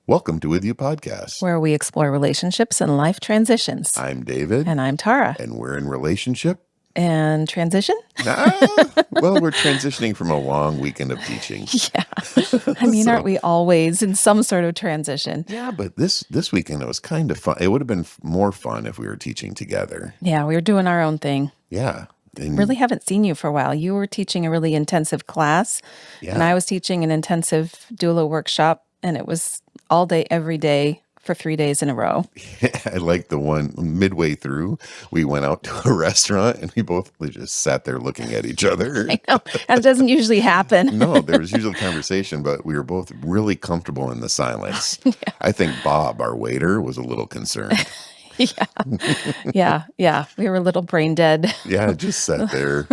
Welcome to With You Podcast. where we explore relationships and life transitions. I'm David. And I'm Tara. And we're in relationship. And transition? Well, we're transitioning from a long weekend of teaching. Yeah. I mean, aren't we always in some sort of transition? Yeah, but this weekend it was kind of fun. It would have been more fun if we were teaching together. Yeah, we were doing our own thing. Yeah. And Really haven't seen you for a while. You were teaching a really intensive class, and I was teaching an intensive doula workshop, and it was all day, every day for 3 days in a row. I like the one midway through, we went out to a restaurant and we both just sat there looking at each other. I know. That doesn't usually happen. No, there was usually conversation, but we were both really comfortable in the silence. Yeah. I think Bob, our waiter, was a little concerned. Yeah. We were a little brain dead. Yeah, just sat there.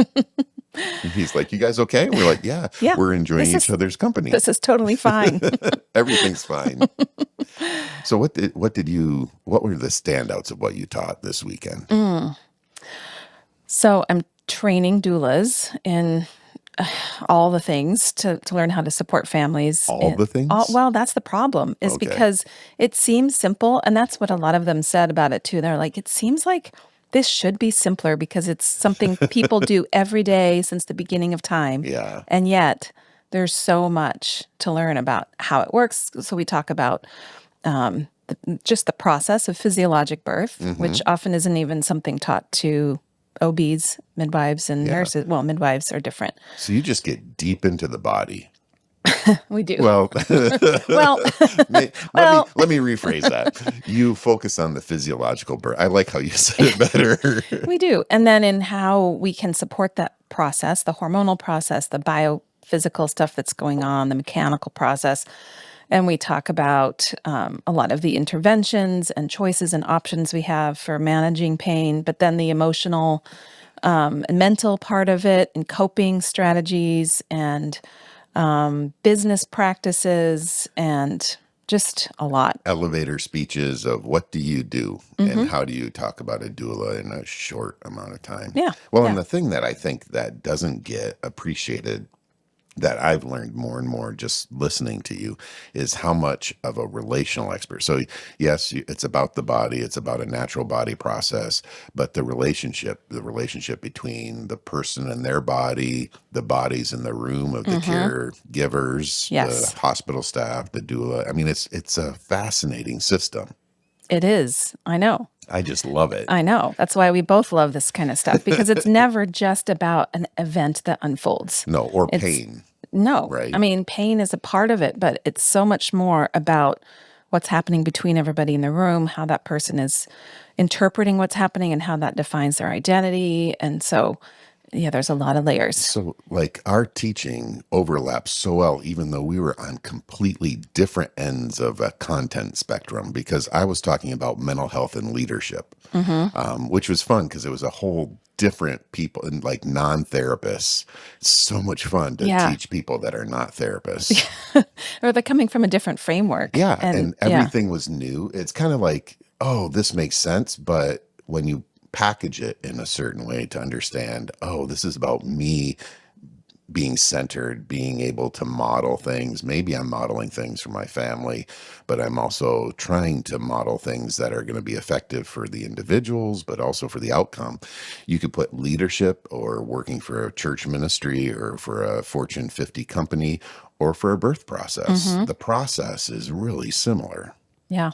And he's like, "You guys okay?" We're like, yeah, we're enjoying each other's company. This is totally fine. Everything's fine. So what were the standouts of what you taught this weekend? So I'm training doulas in all the things to learn how to support families. All the things? Well, that's the problem is because it seems simple. And that's what a lot of them said about it too. They're like, it seems like this should be simpler because it's something people do every day since the beginning of time. Yeah. And yet there's so much to learn about how it works. So we talk about just the process of physiologic birth, which often isn't even something taught to OBs, midwives, and nurses. Well, midwives are different. So you just get deep into the body. We do. Well, Well, let me rephrase that. You focus on the physiological birth. I like how you said it better. we do. And then in how we can support that process, the hormonal process, the biophysical stuff that's going on, the mechanical process. And we talk about a lot of the interventions and choices and options we have for managing pain, but then the emotional and mental part of it and coping strategies and business practices and just a lot. Elevator speeches of what do you do and how do you talk about a doula in a short amount of time. Yeah. Well, and the thing that I think that doesn't get appreciated that I've learned more and more just listening to you is how much of a relational expert. So yes, it's about the body, it's about a natural body process, but the relationship between the person and their body, the bodies in the room of the caregivers, the hospital staff, the doula. I mean, it's a fascinating system. It is. I know. I just love it. I know. That's why we both love this kind of stuff because it's never just about an event that unfolds. No, or pain. No. Right. I mean, pain is a part of it, but it's so much more about what's happening between everybody in the room, how that person is interpreting what's happening and how that defines their identity. And so, yeah, there's a lot of layers. So like our teaching overlaps so well, even though we were on completely different ends of a content spectrum, because I was talking about mental health and leadership, which was fun because it was a whole different people and like non-therapists. It's so much fun to teach people that are not therapists. Or they're coming from a different framework. Yeah. And everything was new. It's kind of like, oh, this makes sense. But when you package it in a certain way to understand, oh, this is about me being centered, being able to model things. Maybe I'm modeling things for my family, but I'm also trying to model things that are going to be effective for the individuals, but also for the outcome. You could put leadership or working for a church ministry or for a Fortune 50 company or for a birth process. The process is really similar. Yeah.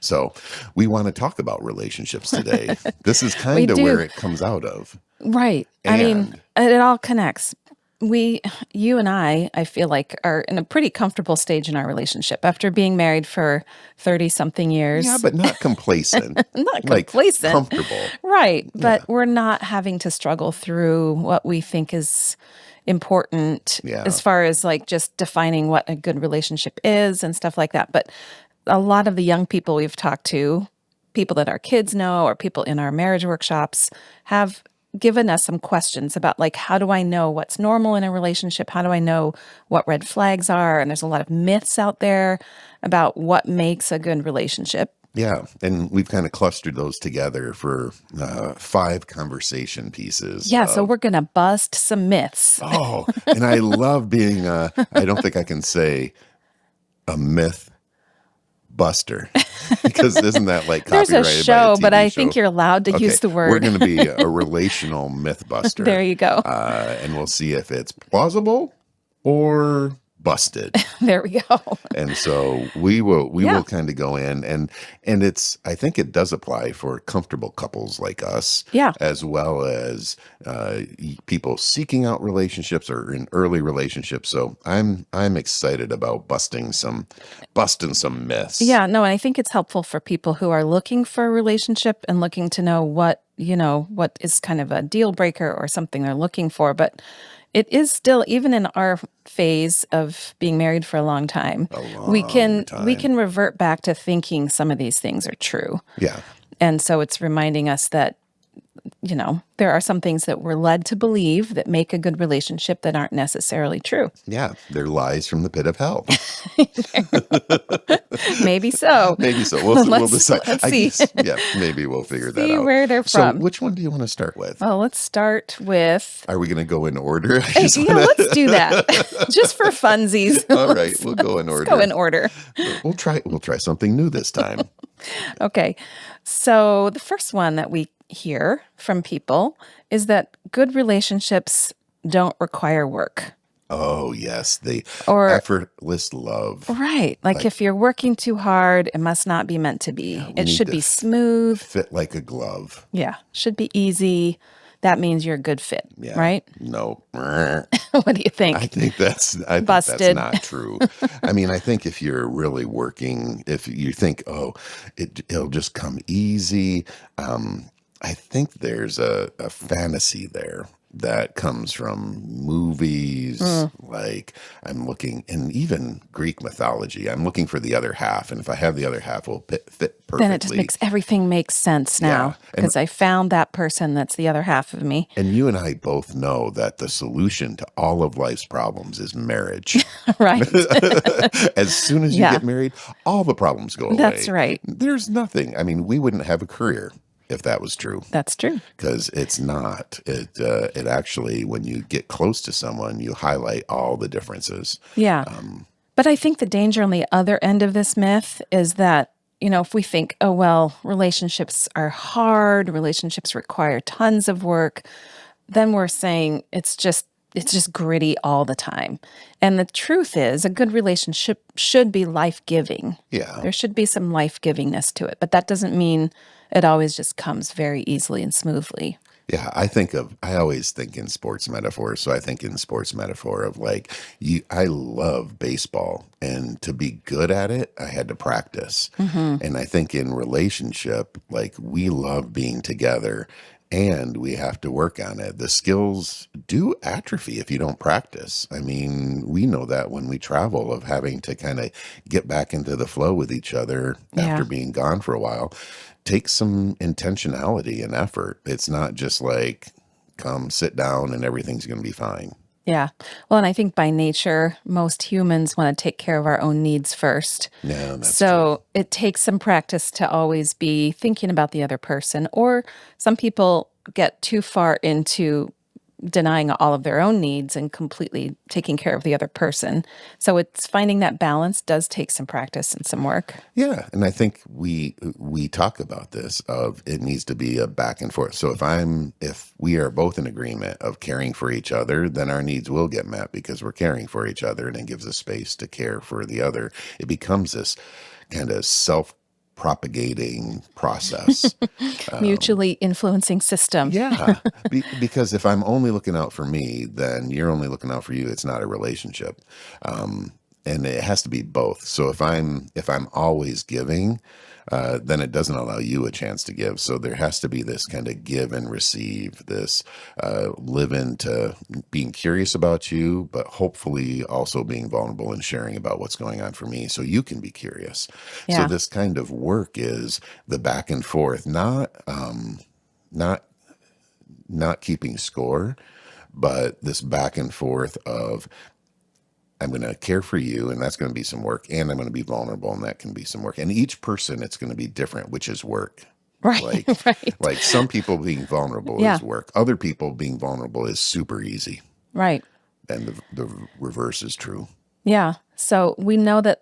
So we want to talk about relationships today. This is kind of where it comes out of. Right. I mean, it all connects. You and I feel like are in a pretty comfortable stage in our relationship after being married for 30 something years. Yeah, but not complacent. Not complacent. Comfortable. Right. But we're not having to struggle through what we think is important as far as like just defining what a good relationship is and stuff like that. But a lot of the young people we've talked to, people that our kids know or people in our marriage workshops have given us some questions about like, how do I know what's normal in a relationship? How do I know what red flags are? And there's a lot of myths out there about what makes a good relationship. Yeah. And we've kind of clustered those together for 5 conversation pieces. Yeah. So we're going to bust some myths. Oh, and I love being, I don't think I can say a myth Buster. Because isn't that like There's a copyrighted by a show, but TV I show? think you're allowed to Okay, use the we're word. going to be a relational myth buster, There you go. and we'll see if it's plausible or busted. There we go. And so we will Yeah. kind of go in, and it's, I think it does apply for comfortable couples like us, Yeah. as well as people seeking out relationships or in early relationships. So I'm excited about busting some myths. Yeah. No, and I think it's helpful for people who are looking for a relationship and looking to know what is kind of a deal breaker or something they're looking for. But it is still, even in our phase of being married for a long time, A we long can time. revert back to thinking some of these things are true. Yeah. And so it's reminding us that, there are some things that we're led to believe that make a good relationship that aren't necessarily true. Yeah, they're lies from the pit of hell. Maybe so. Maybe so. We'll decide. Let's I see. guess, yeah, maybe we'll figure that See out. where they're So, from. which one do you want to start with? Well, let's start with. Are we going to go in order? Yeah, let's do that. Just for funsies. All right, we'll go in Let's order. go in order. We'll try something new this time. Okay. So the first one that we hear from people is that good relationships don't require work. Oh, yes, the Or, effortless love. right. Like if you're working too hard, it must not be meant to be. We It need should to be smooth. fit like a glove. Yeah. Should be easy. That means you're a good fit, Yeah. right? No. I What do you think? think that's Busted. not true. I mean, I think if you're really working, if you think, oh, it'll just come easy, I think there's a fantasy there that comes from movies. Like I'm looking, and even Greek mythology, I'm looking for the other half. And if I have the other half, will fit perfectly. Then it just makes everything make sense now Yeah. And because I found that person that's the other half of me. And you and I both know that the solution to all of life's problems is marriage. Right. As soon as you Yeah. get married, all the problems go away. That's right. There's nothing. I mean, we wouldn't have a career if that was true, That's true. because it's not. It actually, when you get close to someone, you highlight all the differences. Yeah. But I think the danger on the other end of this myth is that, if we think, oh, well, relationships are hard, relationships require tons of work, then we're saying it's just gritty all the time. And the truth is, a good relationship should be life-giving. Yeah. There should be some life-givingness to it, but that doesn't mean it always just comes very easily and smoothly. Yeah, I always think in sports metaphors. So I think in sports metaphor of like I love baseball, and to be good at it, I had to practice. And I think in relationship, like we love being together and we have to work on it. The skills do atrophy if you don't practice. I mean, we know that when we travel, of having to kind of get back into the flow with each other after being gone for a while. Takes some intentionality and effort. It's not just like come sit down and everything's going to be fine. Yeah. Well, and I think by nature, most humans want to take care of our own needs first. Yeah, that's So it takes some practice to always be thinking about the other person. Or some people get too far into denying all of their own needs and completely taking care of the other person. So it's finding that balance does take some practice and some work. Yeah, and I think we talk about this of it needs to be a back and forth. So if we are both in agreement of caring for each other, then our needs will get met because we're caring for each other, and it gives us space to care for the other. It becomes this kind of self-propagating process. Mutually influencing system. Yeah, because if I'm only looking out for me, then you're only looking out for you. It's not a relationship, and it has to be both. So if I'm always giving, then it doesn't allow you a chance to give. So there has to be this kind of give and receive. This live into being curious about you, but hopefully also being vulnerable and sharing about what's going on for me, so you can be curious. So Yeah. this kind of work is the back and forth, not keeping score, but this back and forth of I'm going to care for you, and that's going to be some work, and I'm going to be vulnerable, and that can be some work. And each person, it's going to be different, which is work. Right. Like, Right. like some people being vulnerable Yeah. is work. Other people being vulnerable is super easy, Right. and the reverse is true. Yeah. So we know that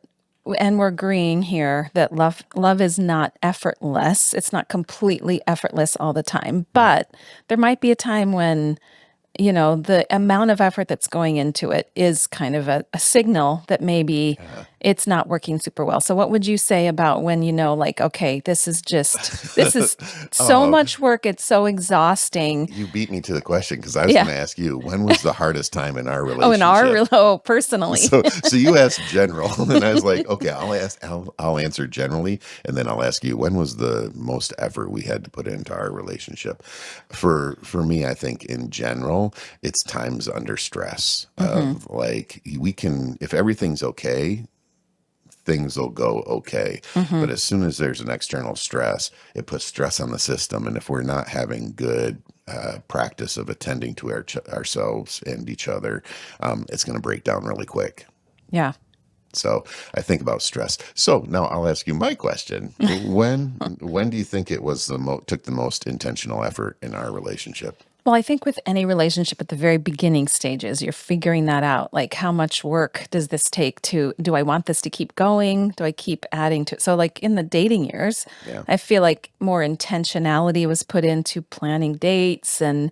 and we're agreeing here that love is not effortless. It's not completely effortless all the time, but there might be a time when the amount of effort that's going into it is kind of a signal that maybe it's not working super well. So what would you say about when like, okay, this is so Oh, much work, it's so exhausting. you beat me to the question because I was Yeah. going to ask you, when was the hardest time in our Oh, in relationship? personally. So you asked general, and I was like, okay, I'll answer generally, and then I'll ask you, when was the most effort we had to put into our relationship? For me, I think in general, it's times under stress Mhm. of like we can, if everything's okay, things will go okay. But Mhm. as soon as there's an external stress, it puts stress on the system. And if we're not having good practice of attending to ourselves and each other, it's going to break down really quick. Yeah. So I think about stress. So now I'll ask you my question. When do you think it was took the most intentional effort in our relationship? Well, I think with any relationship at the very beginning stages, you're figuring that out. Like, how much work does this take do I want this to keep going? Do I keep adding to it? So, like in the dating years, Yeah. I feel like more intentionality was put into planning dates and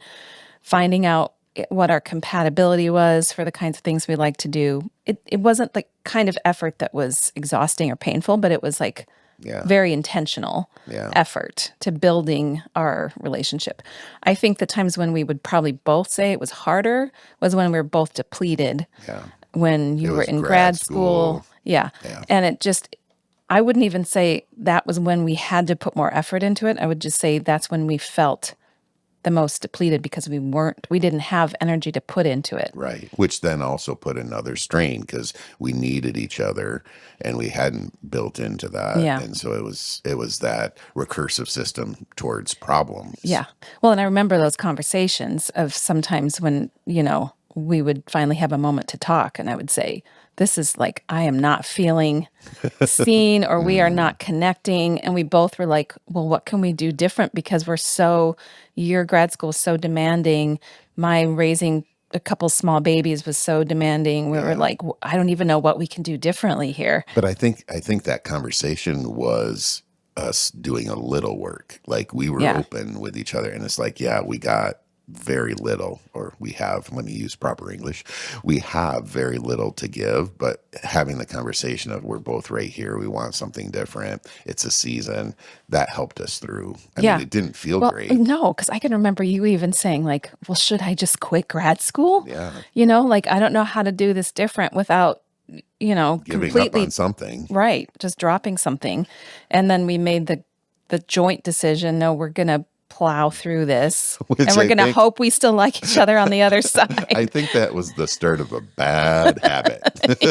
finding out what our compatibility was for the kinds of things we like to do. It wasn't the kind of effort that was exhausting or painful, but it was like Yeah. very intentional Yeah. effort to building our relationship. I think the times when we would probably both say it was harder was when we were both depleted, Yeah. when It you were was in grad grad school. school. Yeah. Yeah. And I wouldn't even say that was when we had to put more effort into it. I would just say that's when we felt the most depleted because we didn't have energy to put into it. Right. Which then also put another strain because we needed each other and we hadn't built into that. Yeah. And so it was that recursive system towards problems. Yeah. Well, and I remember those conversations of sometimes when, we would finally have a moment to talk and I would say, this is like, I am not feeling seen or we are Mm, not connecting. And we both were like, well, what can we do different? Because your grad school is so demanding. My raising a couple small babies was so demanding. We were yeah. like, I don't even know what we can do differently here. But I think that conversation was us doing a little work. Like we were Yeah. open with each other and it's like, yeah, we got very little, or we have, let me use proper English. We have very little to give, but having the conversation of we're both right here, we want something different. It's a season that helped us through. I mean, Yeah. it didn't feel Well, great. no, because I can remember you even saying, like, well, should I just quit grad school? Yeah. Like, I don't know how to do this different without, Giving up on completely something, right, just dropping something. And then we made the joint decision, no, we're gonna plow through this and which we're I gonna think hope we still like each other on the other I side. think that was the start of a bad habit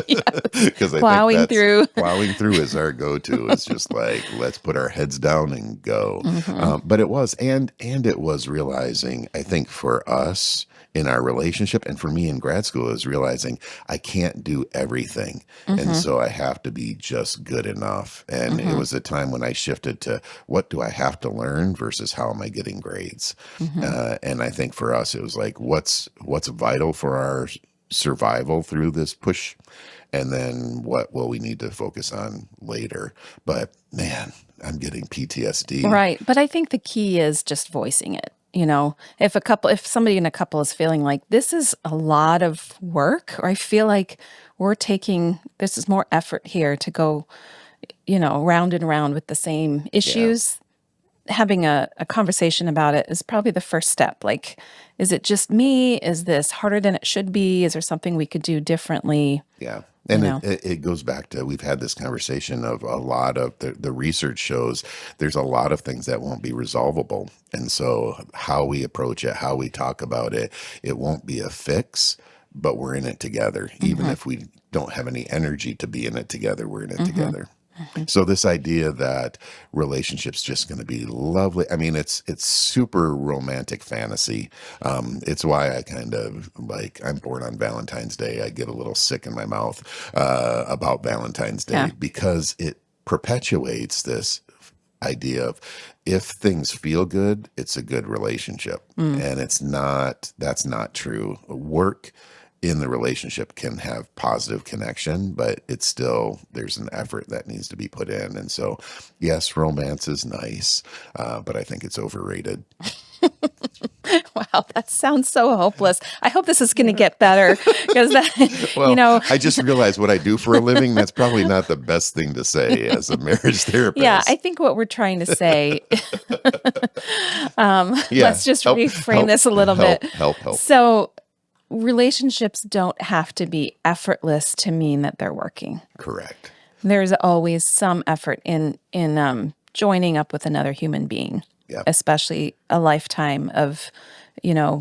Yes. because I think Plowing that's through. plowing through is our go-to. It's just like let's put our heads down and go. Mhm. But it was, and it was realizing. I think for us in our relationship, and for me in grad school, is realizing I can't do everything, and Mhm. so I have to be just good enough. And it Mhm. was a time when I shifted to what do I have to learn versus how am I getting grades. Mhm. And I think for us, it was like, what's vital for our survival through this push, and then what will we need to focus on later. But man, I'm getting PTSD. Right, but I think the key is just voicing it, if somebody in a couple is feeling like, "This is a lot of work," or, "I feel like this is more effort here to go, round and round with the same Yeah, issues," having a conversation about it is probably the first step, like, "Is it just me? Is this harder than it should be? Is there something we could do differently?" yeah. You And it, know? it, it goes back to we've had this conversation of a lot of the research shows there's a lot of things that won't be resolvable. And so how we approach it, how we talk about it, it won't be a fix, but we're in it together. Even Mhm. if we don't have any energy to be in it together, we're in it Mhm. together. Mhm. So this idea that relationships just going to be lovely. I mean, it's super romantic fantasy. It's why I kind of like I'm born on Valentine's Day. I get a little sick in my mouth about Valentine's Yeah. Day because it perpetuates this idea of if things feel good, it's a good relationship. Mm. And it's not, that's not true. Work in the relationship can have positive connection, but it's still, there's an effort that needs to be put in. And so, yes, romance is nice, but I think it's overrated. Wow, that sounds so hopeless. I hope this is going to get better because that, Well, I just realized what I do for a living. That's probably not the best thing to say as a marriage therapist. Yeah, I think what we're trying to say, let's just reframe this a little bit. Help. So relationships don't have to be effortless to mean that they're working. Correct. There's always some effort in joining up with another human being, especially a lifetime of,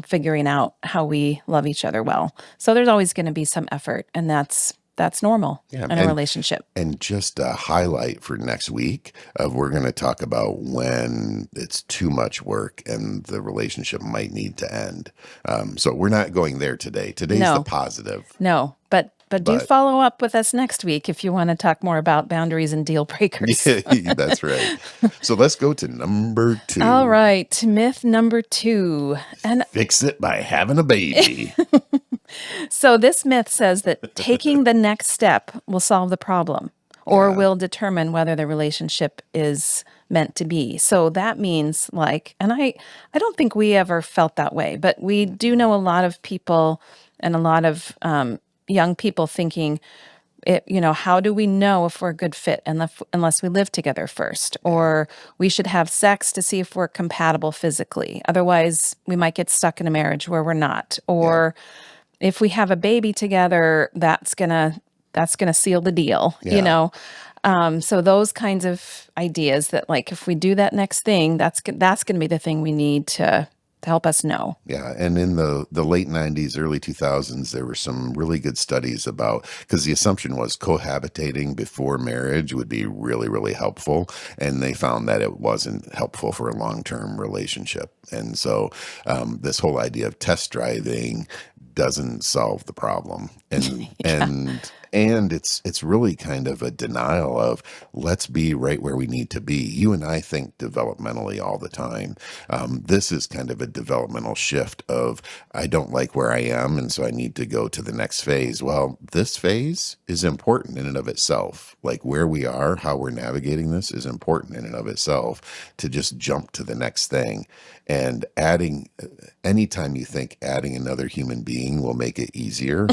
figuring out how we love each other well. So there's always going to be some effort, and that's normal in a relationship. And just a highlight for next week we're going to talk about when it's too much work and the relationship might need to end. So we're not going there today. Today's the positive. No, but do follow up with us next week if you want to talk more about boundaries and deal breakers. Yeah, that's right. So let's go to number 2. All right, myth number 2. And fix it by having a baby. So this myth says that taking the next step will solve the problem or will determine whether the relationship is meant to be. So that means and I don't think we ever felt that way, but we do know a lot of people and a lot of young people thinking, how do we know if we're a good fit unless we live together first? Or we should have sex to see if we're compatible physically. Otherwise, we might get stuck in a marriage where we're not. Or if we have a baby together, that's gonna seal the deal, So those kinds of ideas that if we do that next thing, that's gonna be the thing we need to help us know. Yeah, and in the late 90s, early 2000s, there were some really good studies about, because the assumption was cohabitating before marriage would be really, really helpful, and they found that it wasn't helpful for a long-term relationship. And so this whole idea of test driving doesn't solve the problem. And and it's really kind of a denial of let's be right where we need to be. You and I think developmentally all the time. This is kind of a developmental shift of I don't like where I am, and so I need to go to the next phase. Well, this phase is important in and of itself. Like where we are, how we're navigating this is important in and of itself to just jump to the next thing. And anytime you think adding another human being will make it easier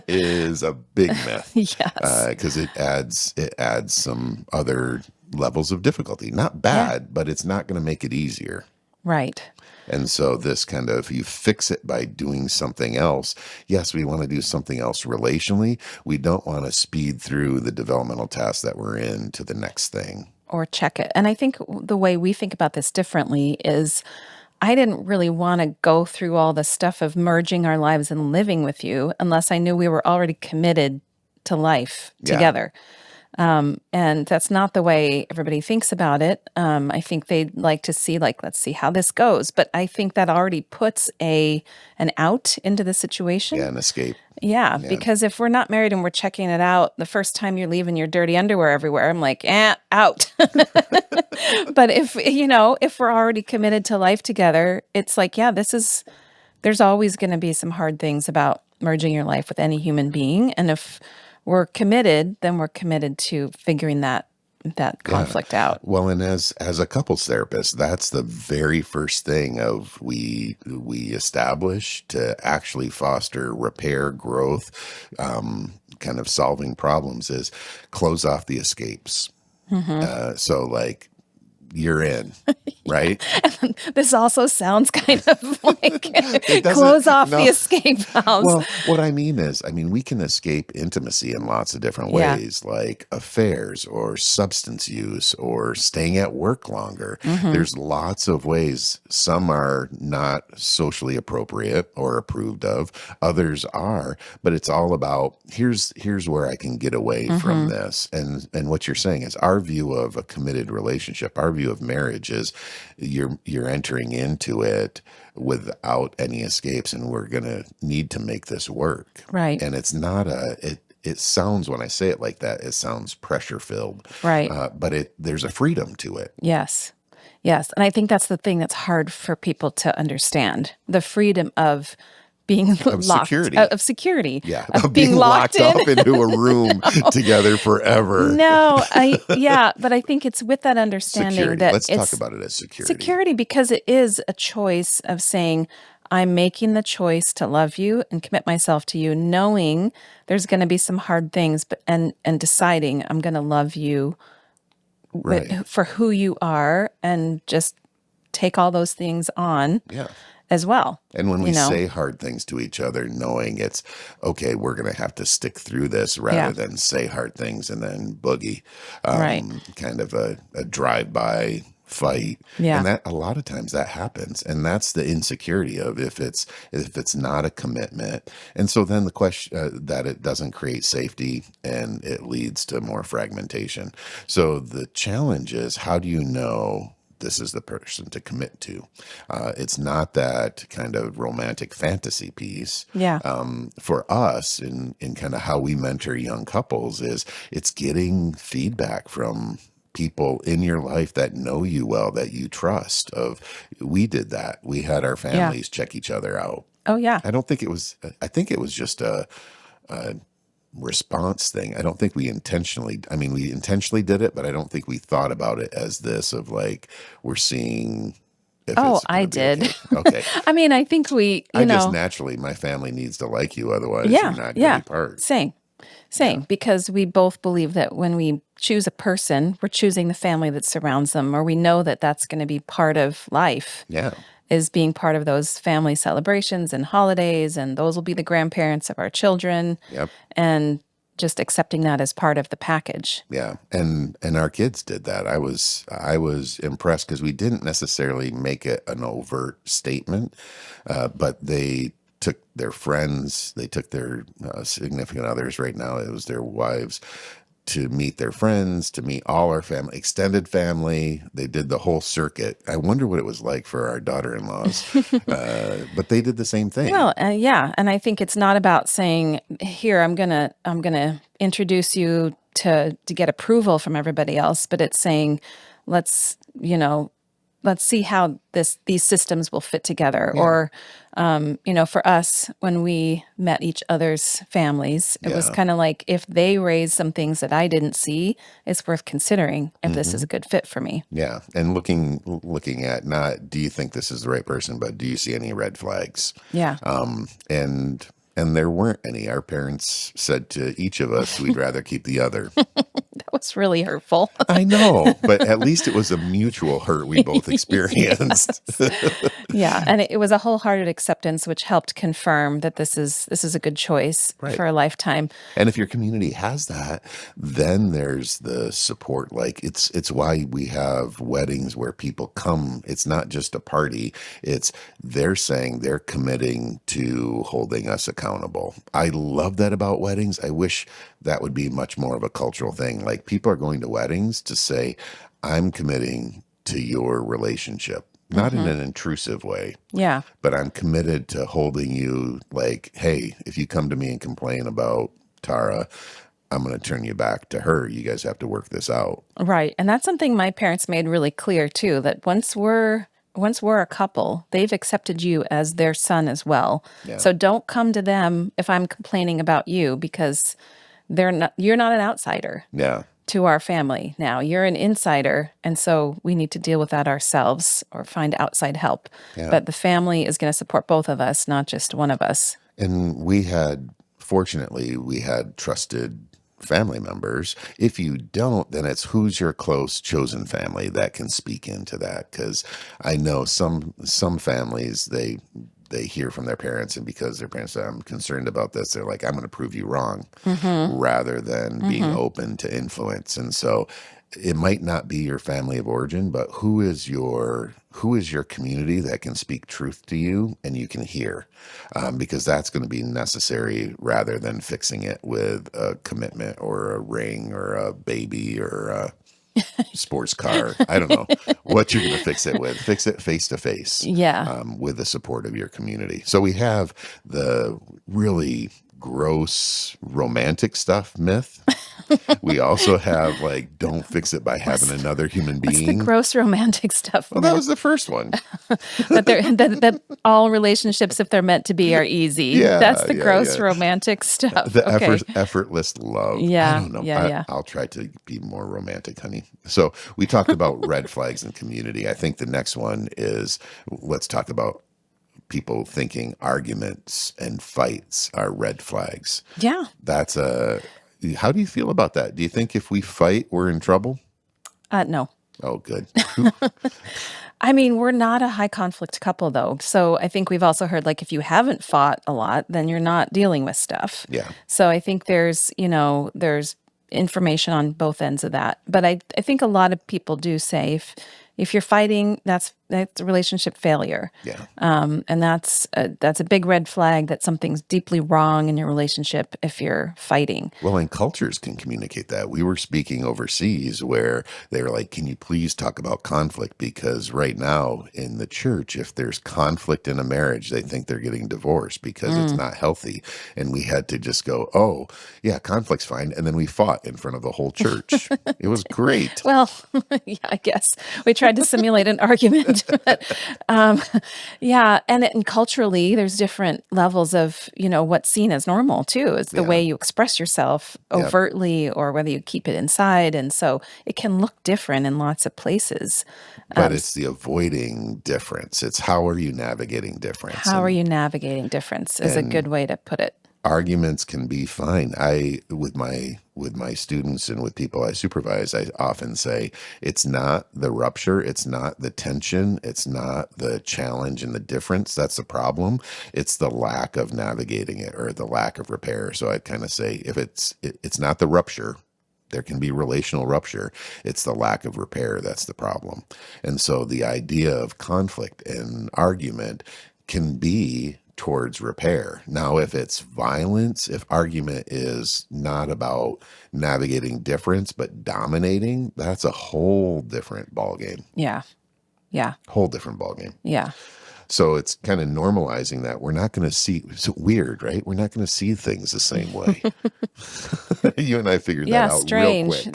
is a big myth. Yes. Because it adds some other levels of difficulty. Not bad, but it's not going to make it easier. Right. And so this kind of, you fix it by doing something else. Yes, we want to do something else relationally. We don't want to speed through the developmental task that we're in to the next thing. Or check it. And I think the way we think about this differently is I didn't really want to go through all the stuff of merging our lives and living with you unless I knew we were already committed to life together. And that's not the way everybody thinks about it. I think they'd like to see, let's see how this goes. But I think that already puts an out into the situation. Yeah, an escape. Yeah, because if we're not married and we're checking it out, the first time you're leaving your dirty underwear everywhere, I'm like, out. But if we're already committed to life together, it's there's always going to be some hard things about merging your life with any human being. And if we're committed, then we're committed to figuring that conflict out. Well, and as a couples therapist, that's the very first thing of we establish to actually foster repair, growth, kind of solving problems is close off the escapes. Mm-hmm. So you're in, right? This also sounds kind of like close off the escape valves. Well, what I mean is, we can escape intimacy in lots of different ways, like affairs or substance use or staying at work longer. Mm-hmm. There's lots of ways. Some are not socially appropriate or approved of. Others are, but it's all about here's where I can get away from this. And what you're saying is our view of a committed relationship, our view of marriage is you're entering into it without any escapes, and we're going to need to make this work. Right. And it's not it sounds, when I say it like that, it sounds pressure filled. Right. But there's a freedom to it. Yes. Yes. And I think that's the thing that's hard for people to understand. The freedom of being Of locked, security. of security, Yeah, of of being being locked locked in. up into a room together forever. No, yeah, but I think it's with that understanding Security. that Let's talk it's about it as security. security because it is a choice of saying, I'm making the choice to love you and commit myself to you, knowing there's going to be some hard things, but and deciding I'm going to love you Right. for who you are and just take all those things on Yeah. as well, And when we you know? say hard things to each other, knowing it's okay, we're going to have to stick through this rather Yeah, than say hard things and then boogie, right. kind of a drive-by fight. And Yeah, that a lot of times that happens. And that's the insecurity of if it's not a commitment. And so then the question that it doesn't create safety and it leads to more fragmentation. So the challenge is, how do you know this is the person to commit to? It's not that kind of romantic fantasy piece. yeah, For us, in kind of how we mentor young couples, is it's getting feedback from people in your life that know you well, that you trust. Of we did that. We had our yeah. families check each other out. Oh, yeah. I don't think it was. I think it was just a response thing. I don't think we intentionally, I mean, we intentionally did it, but I don't think we thought about it as this of like, we're seeing if Oh, it's I going to be did. okay. Okay. I mean, I think we, I just naturally, my family needs to like you. Otherwise, you're yeah, not going to yeah. be part. Same, Yeah. same, because we both believe that when we choose a person, we're choosing the family that surrounds them, or we know that that's going to be part of life, Yeah. is being part of those family celebrations and holidays, and those will be the grandparents of our children, Yep. and just accepting that as part of the package. Yeah. And our kids did that. I was impressed because we didn't necessarily make it an overt statement, but they took their friends, they took their significant others. Right now, it was their wives, to meet their friends, to meet all our family, extended family. They did the whole circuit. I wonder what it was like for our daughter-in-laws, but they did the same thing. Well, yeah, and I think it's not about saying, "Here, I'm gonna introduce you to get approval from everybody else," but it's saying, "Let's, let's see how these systems will fit together." Yeah, Or, for us, when we met each other's families, it was yeah, kind of like if they raised some things that I didn't see, it's worth considering if this is hmm a good fit for me. yeah. And looking at, not do you think this is the right person, but do you see any red flags? Yeah, And there weren't any. Our parents said to each of us, we'd rather keep the other. that was really hurtful. I know, but at least it was a mutual hurt we both experienced. Yeah, and it was a wholehearted acceptance, which helped confirm that this is a good choice Right. for a lifetime. And if your community has that, then there's the support. Like it's why we have weddings where people come. It's not just a party. It's they're saying they're committing to holding us accountable. I love that about weddings. I wish that would be much more of a cultural thing. Like people are going to weddings to say, I'm committing to your relationship. Not in Hmm. an intrusive way, Yeah, but I'm committed to holding you like, hey, if you come to me and complain about Tara, I'm going to turn you back to her. You guys have to work this out. right. And that's something my parents made really clear too, that once we're a couple, they've accepted you as their son as well. Yeah. So don't come to them if I'm complaining about you because you're not an outsider Yeah. to our family now. You're an insider. And so we need to deal with that ourselves or find outside help. Yeah. But the family is going to support both of us, not just one of us. And fortunately, we had trusted family members. If you don't, then it's who's your close chosen family that can speak into that. Because I know some families, they hear from their parents, and because their parents say, I'm concerned about this, they're like, I'm going to prove you wrong, Mm-hmm. rather than being Mm-hmm. open to influence. And so it might not be your family of origin, but who is your community that can speak truth to you and you can hear, because that's going to be necessary rather than fixing it with a commitment or a ring or a baby or a sports car. I don't know what you're going to fix it with. Fix it face to face, Yeah. with the support of your community. So we have the really gross romantic stuff myth, We also have like, don't fix it by having What's another human what's the being. gross romantic stuff Well, that myth? was the first one. That all relationships, if they're meant to be, are easy. That's Yeah, the yeah, gross yeah. romantic stuff. The Okay. effortless love. I Yeah, don't know. yeah, yeah. I'll try to be more romantic, honey. So we talked about red flags in community. I think the next one is, let's talk about people thinking arguments and fights are red flags. Yeah. That's a, how do you feel about that? Do you think if we fight, we're in trouble? No. Oh, good. Whew. I mean, we're not a high conflict couple though. So I think we've also heard like if you haven't fought a lot, then you're not dealing with stuff. Yeah. So I think there's information on both ends of that. But I think a lot of people do say if you're fighting, that's a relationship failure. Yeah. And that's a big red flag that something's deeply wrong in your relationship if you're fighting. Well, and cultures can communicate that. We were speaking overseas where they were like, can you please talk about conflict? Because right now in the church, if there's conflict in a marriage, they think they're getting divorced because it's Mm. not healthy. And we had to just go, oh, yeah, conflict's fine. And then we fought in front of the whole church. It was great. Well, yeah, I guess we tried to simulate an argument, but um, yeah, and culturally, there's different levels of what's seen as normal too. Is the Yeah. way you express yourself Yep. overtly or whether you keep it inside, and so it can look different in lots of places. But S it's the avoiding difference. It's how are you navigating difference? How are you navigating difference? Is a And good way to put it. arguments can be fine. I with my students and with people I supervise, I often say it's not the rupture, it's not the tension, it's not the challenge and the difference that's the problem. It's the lack of navigating it or the lack of repair. So I kind of say if it's not the rupture, there can be relational rupture. It's the lack of repair that's the problem. And so the idea of conflict and argument can be towards repair. Now, if it's violence, if argument is not about navigating difference, but dominating, that's a whole different ballgame. Yeah, yeah, Whole different ballgame. yeah. So it's kind of normalizing that we're not going to see, it's weird, right? We're not going to see things the same way. You and I figured that Yeah, out real strange. quick,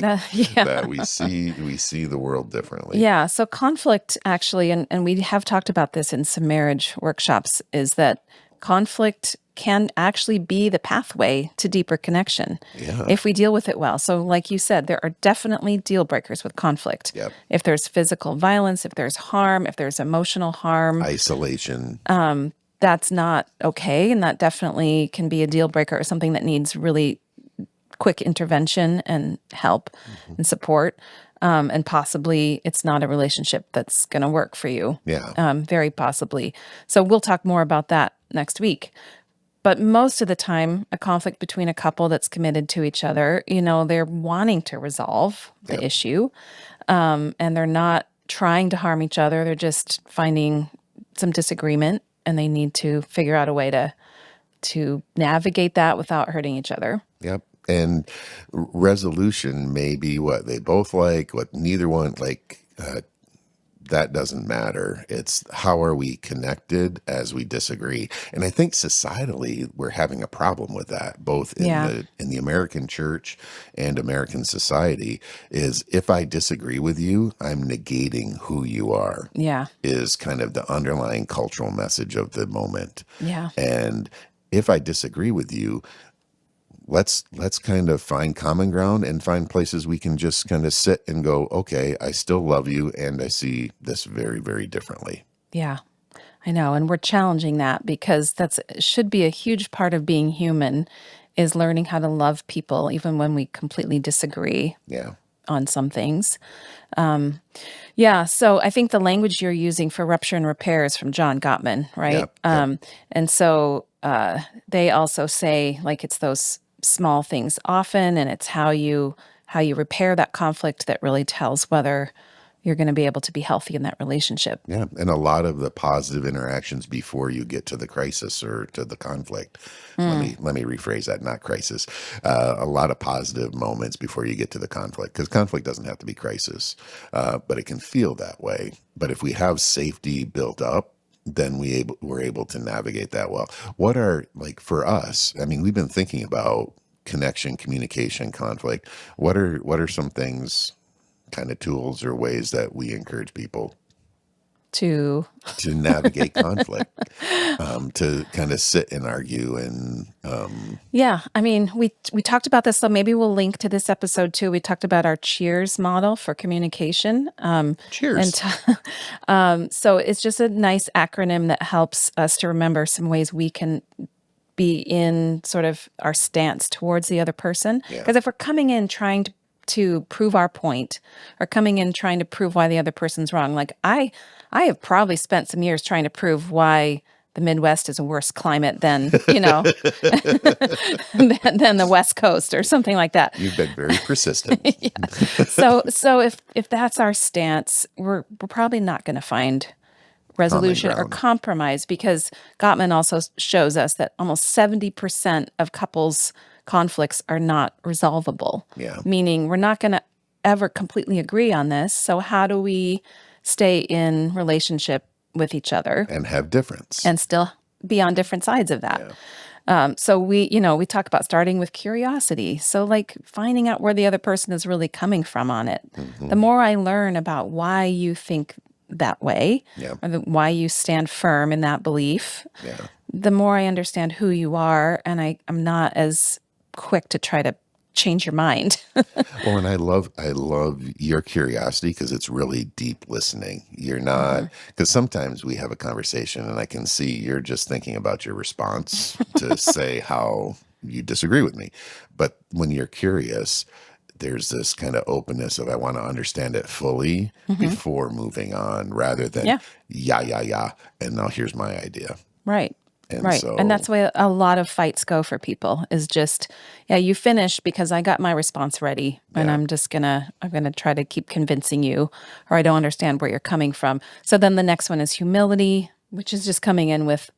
Yeah. that we see the world differently. Yeah. So conflict actually, and we have talked about this in some marriage workshops, is that conflict can actually be the pathway to deeper connection Yeah. if we deal with it well. So, like you said, there are definitely deal breakers with conflict. Yep. If there's physical violence, if there's harm, if there's emotional harm, Isolation. that's not okay. And that definitely can be a deal breaker or something that needs really quick intervention and help Mhm. and support. And possibly it's not a relationship that's going to work for you. Yeah. Very possibly. So we'll talk more about that next week. But most of the time, a conflict between a couple that's committed to each other, they're wanting to resolve the Yep. issue, and they're not trying to harm each other. They're just finding some disagreement, and they need to figure out a way to navigate that without hurting each other. Yep. And resolution may be what they both like, what neither one like. That doesn't matter. It's how are we connected as we disagree. And I think societally we're having a problem with that, both in Yeah. the American church and American society, is if I disagree with you, I'm negating who you are, Yeah. is kind of the underlying cultural message of the moment. Yeah. And if I disagree with you, let's kind of find common ground and find places we can just kind of sit and go, okay, I still love you and I see this very, very differently. Yeah. I know. And we're challenging that because that's should be a huge part of being human is learning how to love people even when we completely disagree Yeah. on some things. Yeah, so I think the language you're using for rupture and repair is from John Gottman, right? Yep. Yep. And so they also say like it's those small things often, and it's how you repair that conflict that really tells whether you're going to be able to be healthy in that relationship. Yeah. And a lot of the positive interactions before you get to the crisis or to the conflict. Mm, Let me rephrase that, not crisis. A lot of positive moments before you get to the conflict, because conflict doesn't have to be crisis, but it can feel that way. But if we have safety built up, then we're able to navigate that well. What are, like, for us, I mean, we've been thinking about connection, communication, conflict. What are some things, kind of tools or ways that we encourage people to navigate conflict, to kind of sit and argue and Yeah, I mean, we talked about this, so maybe we'll link to this episode too. We talked about our cheers model for communication. And cheers. so it's just a nice acronym that helps us to remember some ways we can be in sort of our stance towards the other person. Yeah. Because if we're coming in trying to prove our point, or coming in trying to prove why the other person's wrong, like I have probably spent some years trying to prove why the Midwest is a worse climate than, than the West Coast or something like that. You've been very persistent. Yeah. So if that's our stance, we're probably not going to find resolution or compromise, because Gottman also shows us that almost 70% of couples conflicts are not resolvable. Yeah. Meaning we're not going to ever completely agree on this. So how do we stay in relationship with each other and have difference and still be on different sides of that? Yeah. So we talk about starting with curiosity. So like finding out where the other person is really coming from on it. Mm-hmm. The more I learn about why you think that way, Yeah. or why you stand firm in that belief, Yeah. the more I understand who you are, and I'm not as quick to try to change your mind. Well, and I love your curiosity, because it's really deep listening. You're not, because sometimes we have a conversation and I can see you're just thinking about your response to say how you disagree with me. But when you're curious, there's this kind of openness of, I want to understand it fully before moving on, rather than yeah, and now here's my idea. Right. And right. so, And that's the way a lot of fights go for people, is just, you finish because I got my response ready, and I'm going to try to keep convincing you, or I don't understand where you're coming from. So then the next one is humility, which is just coming in with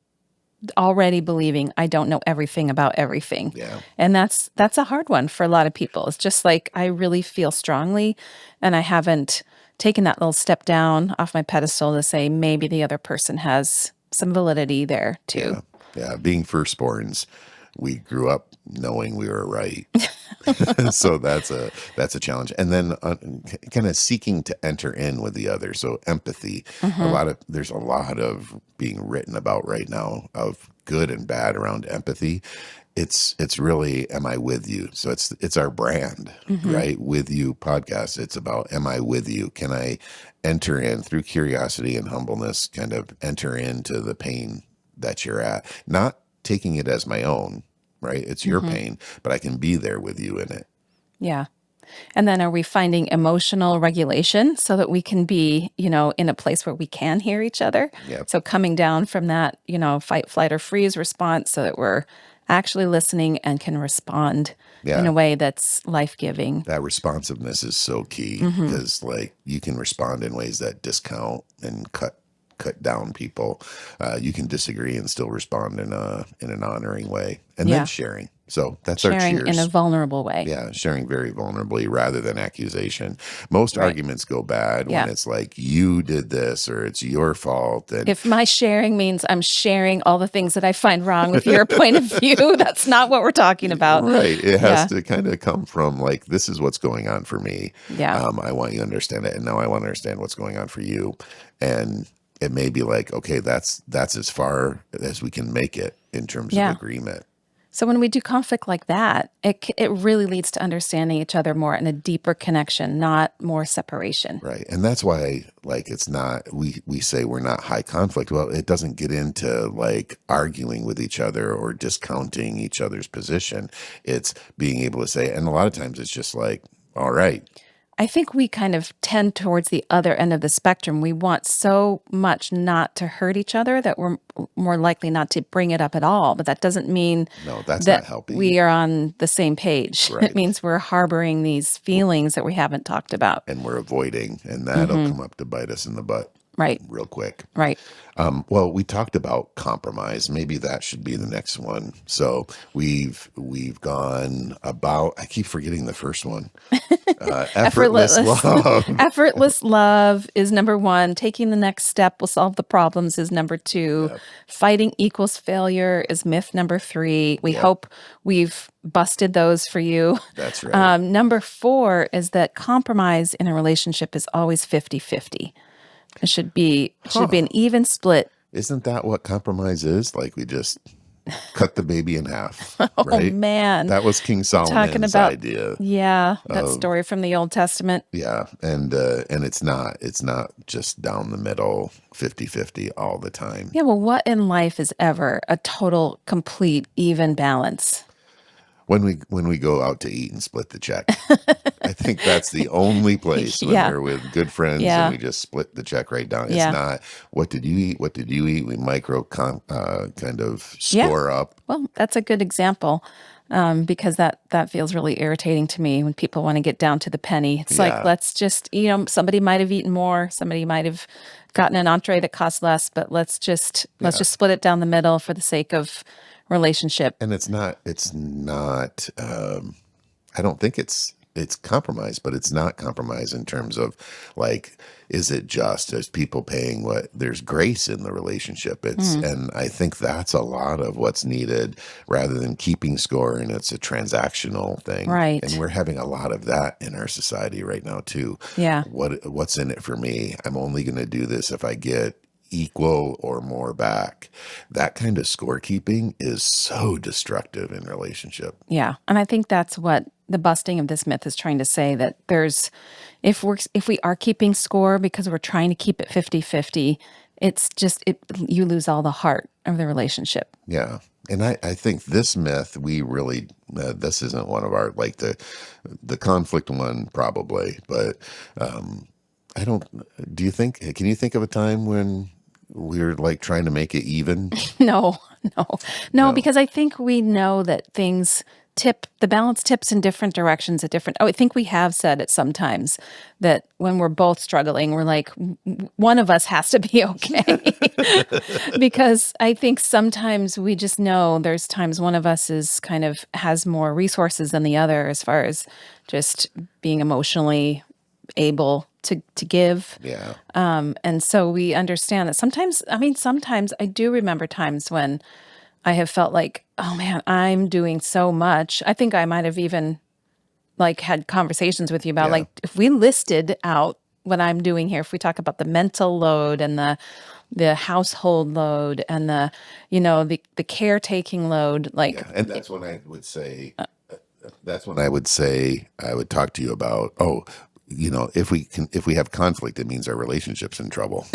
already believing I don't know everything about everything. Yeah. And that's a hard one for a lot of people. It's just like, I really feel strongly, and I haven't taken that little step down off my pedestal to say maybe the other person has some validity there too. Yeah. Being firstborns, we grew up knowing we were right. So that's a challenge. And then kind of seeking to enter in with the other. So empathy. There's a lot of being written about right now of good and bad around empathy. It's really, am I with you? So it's our brand, right? With You podcast. It's about, am I with you? Can I enter in through curiosity and humbleness, kind of enter into the pain that you're at, not taking it as my own, right? It's your pain, but I can be there with you in it. Yeah. And then are we finding emotional regulation so that we can be, in a place where we can hear each other? Yep. So coming down from that, fight, flight, or freeze response, so that we're actually listening and can respond in a way that's life-giving. That responsiveness is so key, because like you can respond in ways that discount and cut down people. You can disagree and still respond in an honoring way, and then sharing. So that's sharing our cheers. In a vulnerable way. Yeah, sharing very vulnerably rather than accusation. Most arguments go bad when it's like, you did this, or it's your fault. And if my sharing means I'm sharing all the things that I find wrong with your point of view, that's not what we're talking about. Right. It has to kind of come from like, this is what's going on for me. Yeah. I want you to understand it, and now I want to understand what's going on for you. And it may be like, okay, that's as far as we can make it in terms of agreement. So when we do conflict like that, it really leads to understanding each other more and a deeper connection, not more separation. Right. And that's why, like, it's not, we say we're not high conflict. Well, it doesn't get into like arguing with each other or discounting each other's position. It's being able to say, and a lot of times it's just like, all right. I think we kind of tend towards the other end of the spectrum. We want so much not to hurt each other that we're more likely not to bring it up at all. But that doesn't mean that's that not helping. We are on the same page. Right. It means we're harboring these feelings that we haven't talked about. And we're avoiding, and that'll come up to bite us in the butt. Right. real quick. Right. Well, we talked about compromise. Maybe that should be the next one. So we've gone about. I keep forgetting the first one. Effortless Effortless. love. Effortless love is number one. Taking the next step will solve the problems is number two. Yep. Fighting equals failure is myth number three. We Yep. hope we've busted those for you. That's right. Number four is that compromise in a relationship is always 50-50. It should be Huh. an even split. Isn't that what compromise is? Like we just cut the baby in half, Oh right? man. That was King Talking Solomon's about, idea yeah, that of story from the Old Testament. yeah, and it's not just down the middle 50-50 all the time. Yeah, well, what in life is ever a total, complete, even balance? When we go out to eat and split the check. I think that's the only place when Yeah, we're with good friends and yeah, we just split the check right down. It's yeah, not what did you eat? What did you eat? We kind of yeah. score up. Well, that's a good example because that feels really irritating to me when people want to get down to the penny. It's like, Yeah, let's just, somebody might have eaten more, somebody might have gotten an entree that costs less, but let's just yes. split it down the middle for the sake of relationship. And it's not I don't think it's compromise, but it's not compromise in terms of like, is it just as people paying what there's grace in the relationship? Mm, And I think that's a lot of what's needed rather than keeping score and it's a transactional thing. And right. we're having a lot of that in our society right now too. Yeah. What's in it for me? I'm only going to do this if I get equal or more back. That kind of scorekeeping is so destructive in relationship. Yeah. And I think that's what the busting of this myth is trying to say, that if we are keeping score because we're trying to keep it 50-50, you lose all the heart of the relationship. Yeah. And I think this myth, we really, this isn't one of our, like the conflict one probably, but I don't, can you think of a time when we're like trying to make it even? No, no, no, No. because I think we know that the balance tips in different directions at different. Oh, I think we have said it sometimes that when we're both struggling, we're like, one of us has to be okay. Because I think sometimes we just know there's times one of us has more resources than the other as far as just being emotionally able to give. Yeah. And so we understand that sometimes I do remember times when I have felt like, oh man, I'm doing so much. I think I might have even like had conversations with you about Yeah. like if we listed out what I'm doing here, if we talk about the mental load and the household load and the caretaking load, like Yeah. And that's when I would say I would talk to you about, oh, if we have conflict, it means our relationship's in trouble.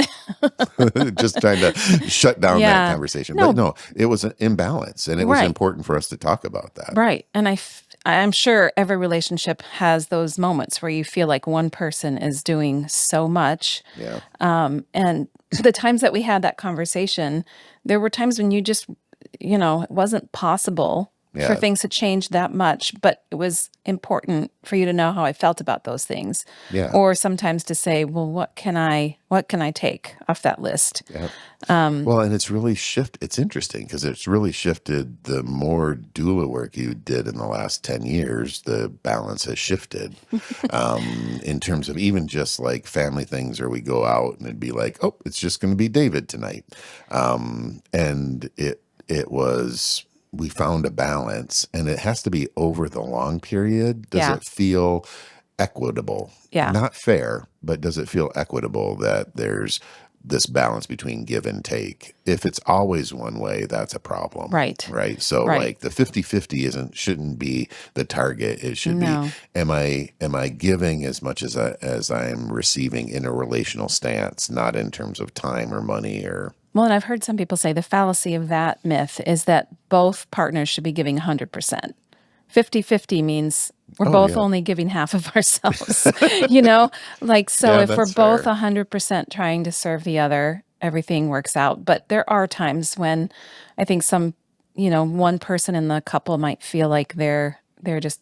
Just trying to shut down that yeah, conversation. But no, no, it was an imbalance and it was right. important for us to talk about that. Right. And I'm sure every relationship has those moments where you feel like one person is doing so much. Yeah. And the times that we had that conversation, there were times when it wasn't possible for Yeah. things to change that much, but it was important for you to know how I felt about those things. Yeah. Or sometimes to say, well, what can I take off that list? Yeah. Well, and it's interesting because it's really shifted. The more doula work you did in the last 10 years, the balance has shifted in terms of even just like family things, or we go out and it'd be like, oh, it's just going to be David tonight. And we found a balance and it has to be over the long period. Does Yeah. it feel equitable? Yeah. Not fair, but does it feel equitable that there's this balance between give and take? If it's always one way, that's a problem. Right. Right. So Right. like the 50-50 shouldn't be the target. It should be, No. am I giving as much as I'm receiving in a relational stance, not in terms of time or money or Well, and I've heard some people say the fallacy of that myth is that both partners should be giving 100%. 50-50 means we're oh both yeah. only giving half of ourselves, you know? Like, so Yeah, if we're that's both fair. 100% trying to serve the other, everything works out. But there are times when I think one person in the couple might feel like they're just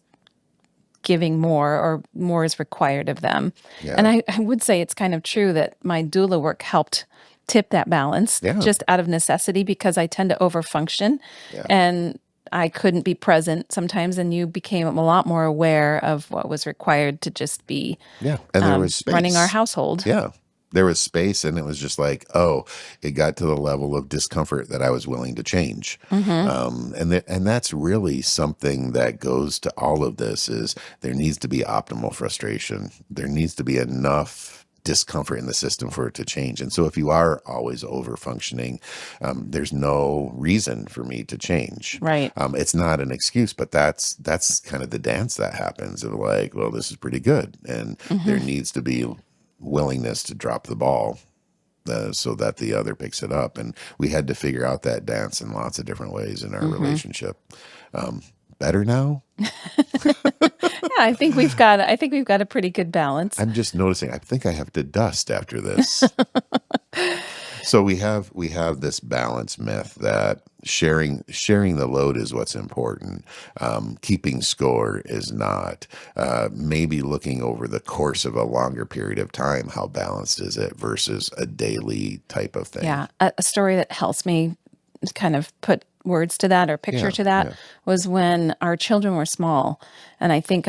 giving more or more is required of them. And Yeah. I would say it's kind of true that my doula work helped tip that balance Yeah. just out of necessity because I tend to overfunction Yeah. and I couldn't be present sometimes, and you became a lot more aware of what was required to just be Yeah. And there was running our space. household. Yeah. There was space, and it was just like, oh, it got to the level of discomfort that I was willing to change. Mm-hmm. And that's really something that goes to all of this is there needs to be optimal frustration. There needs to be enough discomfort in the system for it to change. And so if you are always over functioning, there's no reason for me to change. Right. It's not an excuse, but that's kind of the dance that happens of like, well, this is pretty good. And Mm-hmm. there needs to be willingness to drop the ball so that the other picks it up. And we had to figure out that dance in lots of different ways in our Mm-hmm. relationship. Better now? Yeah, I think we've got a pretty good balance. I'm just noticing. I think I have to dust after this. So we have this balance myth that sharing the load is what's important. Keeping score is not. Maybe looking over the course of a longer period of time, how balanced is it versus a daily type of thing? Yeah, a story that helps me kind of put words to that or picture Yeah, to that yeah. was when our children were small. And I think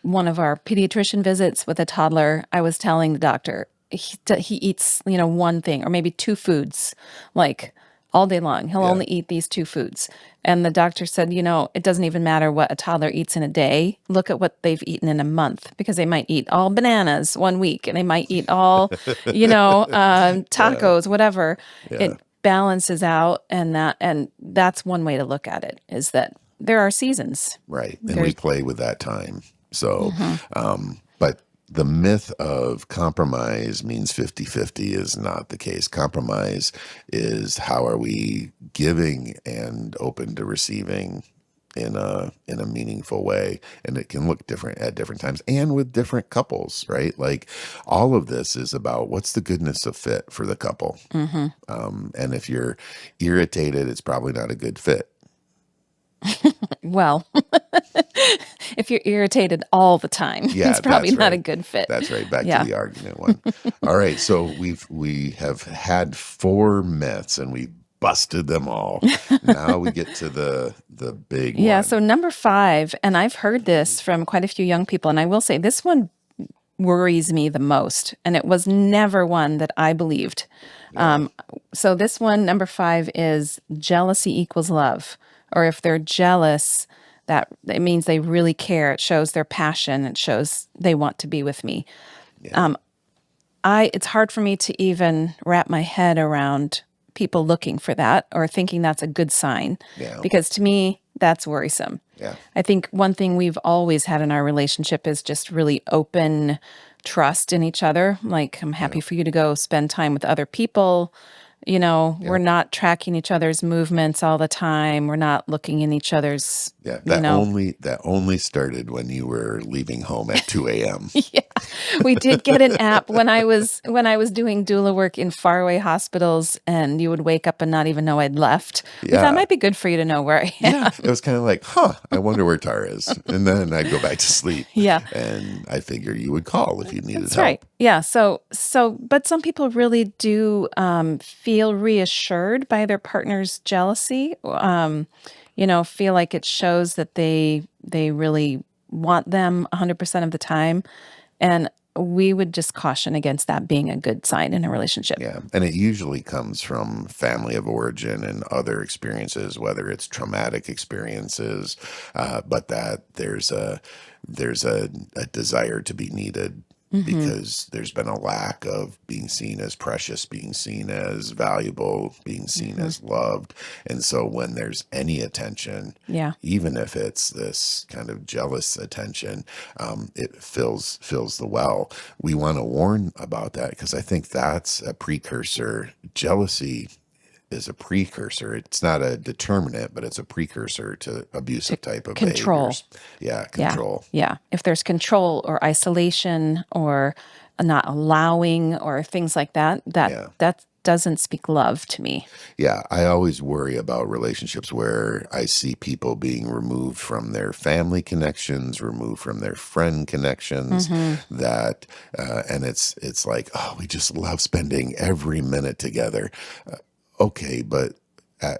one of our pediatrician visits with a toddler, I was telling the doctor, he eats, one thing or maybe two foods, like all day long. He'll Yeah. only eat these two foods. And the doctor said, it doesn't even matter what a toddler eats in a day. Look at what they've eaten in a month because they might eat all bananas one week and they might eat all, tacos, whatever. Yeah. It balances out, and that's one way to look at it is that there are seasons. Right. And we play with that time. So, but the myth of compromise means 50-50 is not the case. Compromise is how are we giving and open to receiving in a meaningful way, and it can look different at different times and with different couples, right? Like all of this is about what's the goodness of fit for the couple. And if you're irritated, it's probably not a good fit. Well, if you're irritated all the time, Yeah, it's probably that's not a right. good fit. That's right. Back Yeah. to the argument one. All right. So we have had 4 myths and we busted them all. Now we get to the big Yeah. one. So number 5, and I've heard this from quite a few young people, and I will say this one worries me the most, and it was never one that I believed. So this one, number 5, is jealousy equals love. Or if they're jealous, that it means they really care. It shows their passion. It shows they want to be with me. Yeah. It's hard for me to even wrap my head around people looking for that or thinking that's a good sign. Yeah. Because to me, that's worrisome. Yeah. I think one thing we've always had in our relationship is just really open trust in each other. Like, I'm happy for you to go spend time with other people. We're not tracking each other's movements all the time. We're not looking in each other's, Yeah. That only started when you were leaving home at 2 a.m. Yeah, we did get an app when I was doing doula work in faraway hospitals, and you would wake up and not even know I'd left. We thought it might be good for you to know where I am. Yeah. It was kind of like, I wonder where Tara is. And then I'd go back to sleep. Yeah. And I figure you would call if you needed That's help. right. Yeah. So, but some people really do feel reassured by their partner's jealousy. Feel like it shows that they really want them 100% of the time, and we would just caution against that being a good sign in a relationship. Yeah. And it usually comes from family of origin and other experiences, whether it's traumatic experiences, but that there's a desire to be needed because there's been a lack of being seen as precious, being seen as valuable, being seen as loved. And so when there's any attention, Yeah. even if it's this kind of jealous attention, it fills the well. We want to warn about that because I think that's a precursor. Jealousy is a precursor. It's not a determinant, but it's a precursor to abusive type of control. behaviors. Yeah, control. Yeah. If there's control or isolation or not allowing or things like that, that doesn't speak love to me. Yeah, I always worry about relationships where I see people being removed from their family connections, removed from their friend connections. Mm-hmm. That and it's like, oh, we just love spending every minute together. Okay, but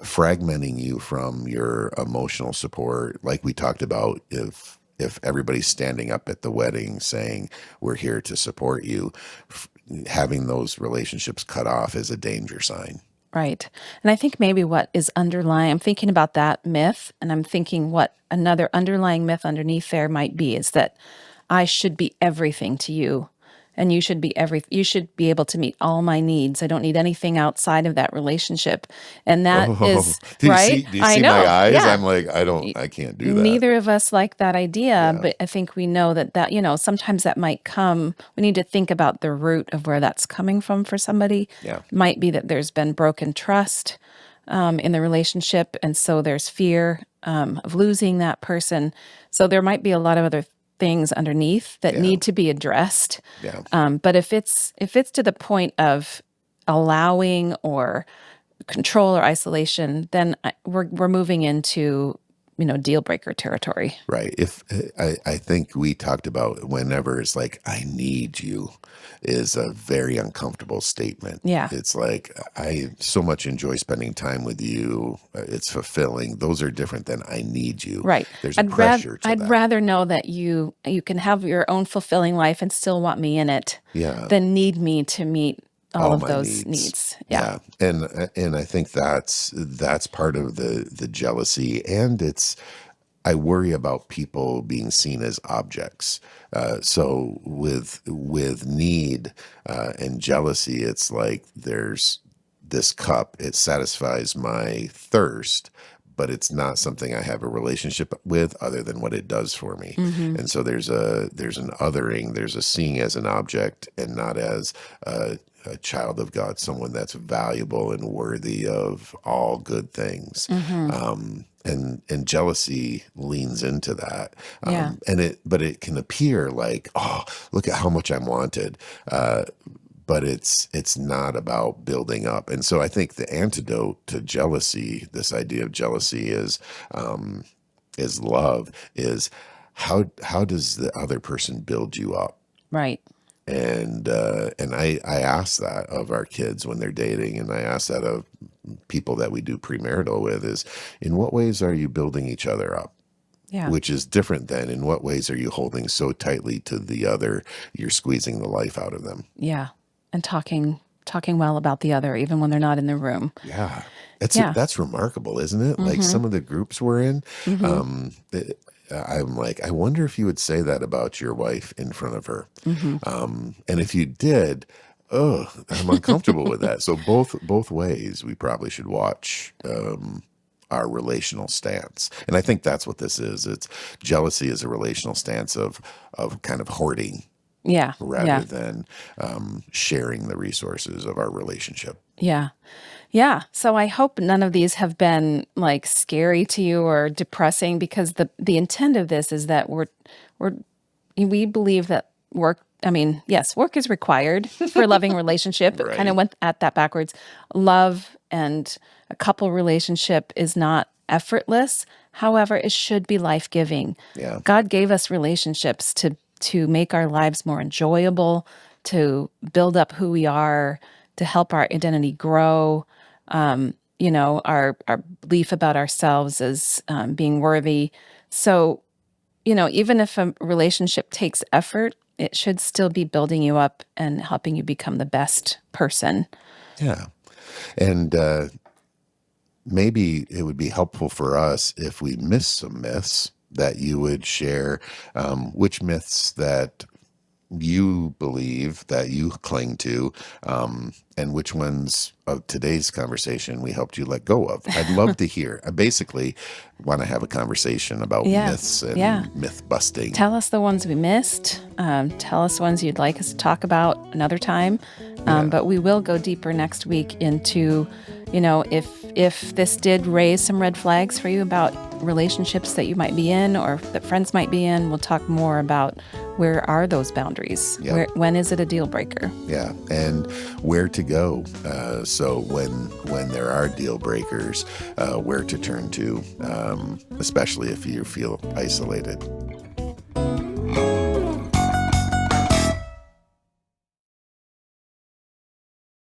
fragmenting you from your emotional support, like we talked about, if everybody's standing up at the wedding saying we're here to support you, having those relationships cut off is a danger sign. Right. And I think maybe what is underlying, I'm thinking about that myth, and I'm thinking what another underlying myth underneath there might be is that I should be everything to you. And you should be able to meet all my needs. I don't need anything outside of that relationship. And that Oh, is right. do you I see my know. eyes? Yeah. I'm like, I can't do that. Neither of us like that idea, Yeah, but I think we know that, sometimes that might come. We need to think about the root of where that's coming from for somebody. yeah, It might be that there's been broken trust in the relationship. And so there's fear of losing that person. So there might be a lot of other things underneath that yeah, need to be addressed. yeah. But if it's to the point of allowing or control or isolation, then we're moving into deal breaker territory. Right. If I think we talked about whenever it's like, I need you is a very uncomfortable statement. Yeah. It's like, I so much enjoy spending time with you. It's fulfilling. Those are different than I need you. Right. There's a pressure to I'd that. rather know that you can have your own fulfilling life and still want me in it Yeah. than need me to meet all All of my those needs. needs. Yeah. Yeah. And I think that's part of the jealousy, and I worry about people being seen as objects. So with need and jealousy, it's like there's this cup. It satisfies my thirst, but it's not something I have a relationship with other than what it does for me. Mm-hmm. And so there's an othering. There's a seeing as an object and not as a child of God, someone that's valuable and worthy of all good things. Mm-hmm. And jealousy leans into that. Yeah. But it can appear like, oh, look at how much I'm wanted. But it's not about building up. And so I think the antidote to jealousy, this idea of jealousy is love, is how does the other person build you up? Right. And I ask that of our kids when they're dating, and I ask that of people that we do premarital with, is in what ways are you building each other up? Yeah. Which is different than in what ways are you holding so tightly to the other, you're squeezing the life out of them. Yeah. And talking well about the other, even when they're not in the room. Yeah. Yeah. That's remarkable, isn't it? Like some of the groups we're in, I'm like, I wonder if you would say that about your wife in front of her. And if you did, oh, I'm uncomfortable with that. So both ways, we probably should watch our relational stance. And I think that's what this is. It's jealousy is a relational stance of kind of hoarding. Yeah. Rather than sharing the resources of our relationship. Yeah. Yeah. So I hope none of these have been like scary to you or depressing, because the intent of this is that we believe that work, yes, work is required for a loving relationship. It kind of went at that backwards. Love and a couple relationship is not effortless. However, it should be life-giving. Yeah. God gave us relationships to make our lives more enjoyable, to build up who we are, to help our identity grow. Our belief about ourselves as being worthy. So, even if a relationship takes effort, it should still be building you up and helping you become the best person. Yeah. And maybe it would be helpful for us if we miss some myths, that you would share which myths that you believe, that you cling to, and which ones of today's conversation we helped you let go of. I'd love to hear. I basically want to have a conversation about myths and myth busting. Tell us the ones we missed. Tell us ones you'd like us to talk about another time. But we will go deeper next week into, if this did raise some red flags for you about relationships that you might be in or that friends might be in, we'll talk more about where are those boundaries? Yep. When is it a deal breaker? Yeah, and where to go. So when there are deal breakers, where to turn to, especially if you feel isolated.